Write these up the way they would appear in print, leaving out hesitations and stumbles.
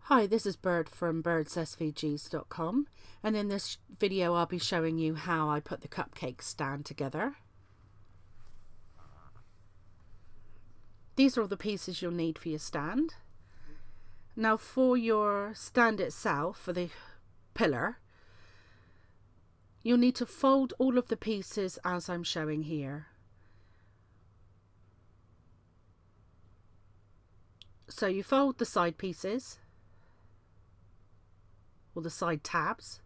Hi, this is Bird from Birds SVGs.com, and in this video I'll be showing you how I put the cupcake stand together. These are all the pieces you'll need for your stand. Now for your stand itself, for the pillar, you'll need to fold all of the pieces as I'm showing here. So you fold the side pieces, or the side tabs,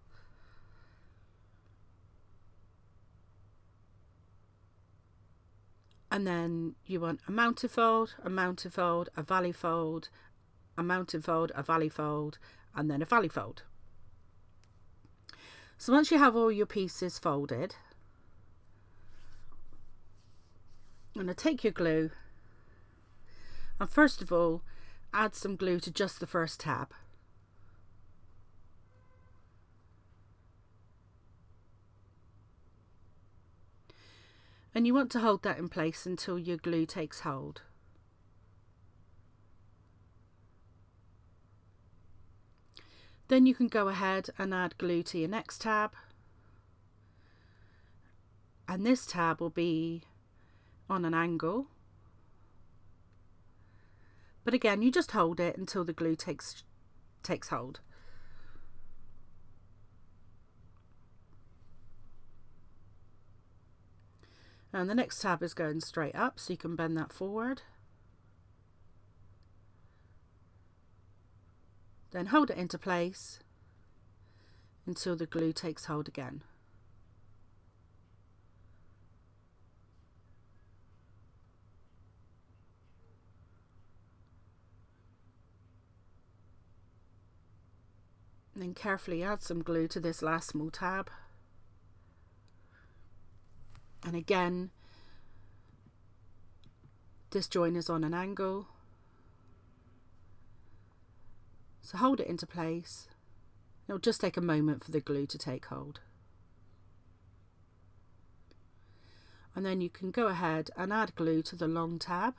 and then you want a mounted fold, a mounted fold, a valley fold, a mounted fold, a valley fold, and then a valley fold. So once you have all your pieces folded, you're going to take your glue and first of all add some glue to just the first tab. And you want to hold that in place until your glue takes hold. Then you can go ahead and add glue to your next tab. And this tab will be on an angle. But again, you just hold it until the glue takes hold. And the next tab is going straight up, so you can bend that forward. Then hold it into place until the glue takes hold again. And then carefully add some glue to this last small tab. And again, this join is on an angle, so hold it into place. It'll just take a moment for the glue to take hold. And then you can go ahead and add glue to the long tab.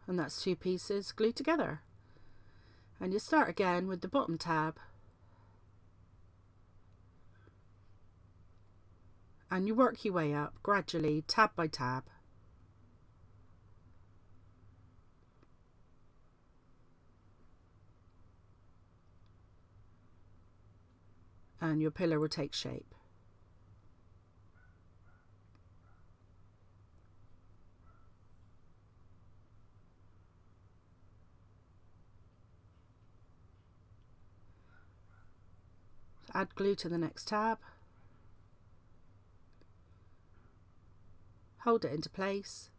And that's two pieces glued together. And you start again with the bottom tab, and you work your way up gradually, tab by tab. And your pillar will take shape. Add glue to the next tab, hold it into place,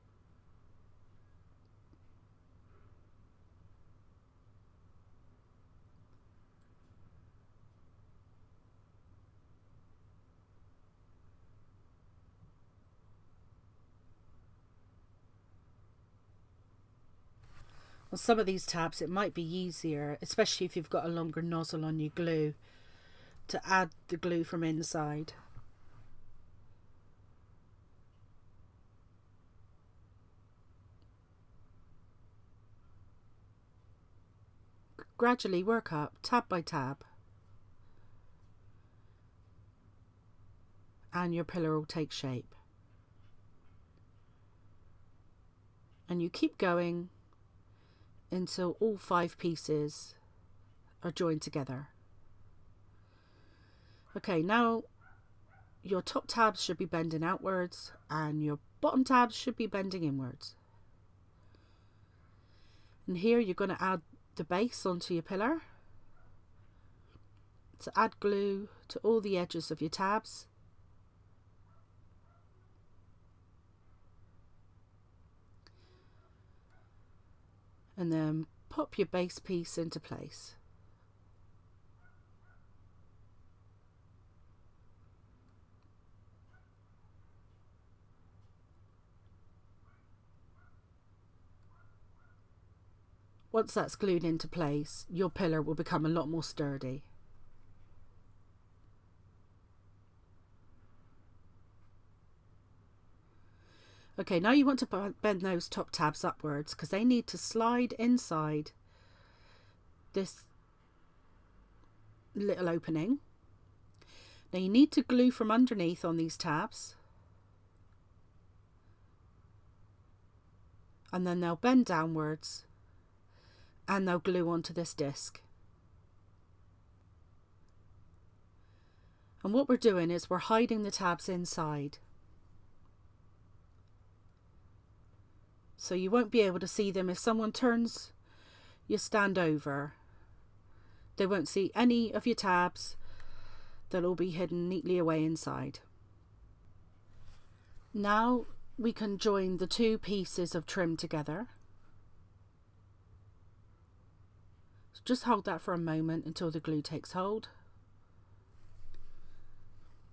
on some of these tabs it might be easier, especially if you've got a longer nozzle on your glue, to add the glue from inside. Gradually work up, tab by tab, and your pillar will take shape. And you keep going until all 5 pieces are joined together. Okay, now your top tabs should be bending outwards and your bottom tabs should be bending inwards. And here you're going to add the base onto your pillar. So add glue to all the edges of your tabs. And then pop your base piece into place. Once that's glued into place, your pillar will become a lot more sturdy. Okay, now you want to bend those top tabs upwards because they need to slide inside this little opening. Now you need to glue from underneath on these tabs, and then they'll bend downwards and they'll glue onto this disc. And what we're doing is we're hiding the tabs inside, so you won't be able to see them if someone turns your stand over. They won't see any of your tabs. They'll all be hidden neatly away inside. Now we can join the two pieces of trim together. So just hold that for a moment until the glue takes hold.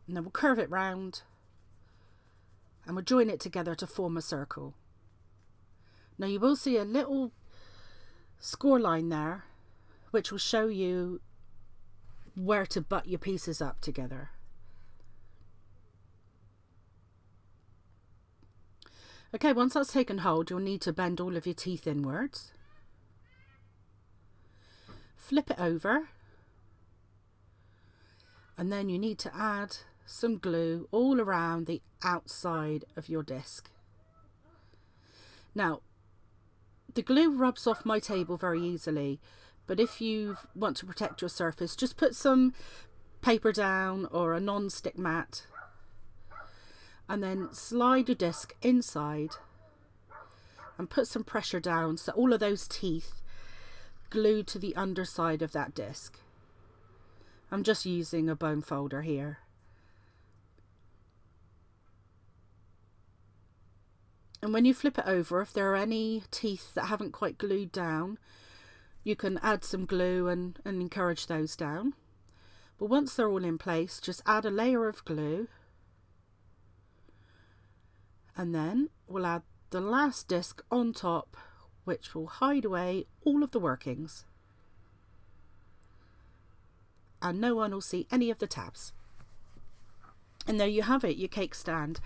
And then we'll curve it round and we'll join it together to form a circle. Now you will see a little score line there which will show you where to butt your pieces up together. Okay, once that's taken hold, you'll need to bend all of your teeth inwards. Flip it over. And then you need to add some glue all around the outside of your disc. Now, the glue rubs off my table very easily, but if you want to protect your surface, just put some paper down or a non-stick mat and then slide your disc inside and put some pressure down so all of those teeth glued to the underside of that disc. I'm just using a bone folder here. And when you flip it over, if there are any teeth that haven't quite glued down, you can add some glue and encourage those down. But once they're all in place, just add a layer of glue. And then we'll add the last disc on top, which will hide away all of the workings. And no one will see any of the tabs. And there you have it, your cake stand,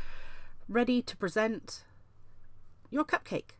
ready to present your cupcake.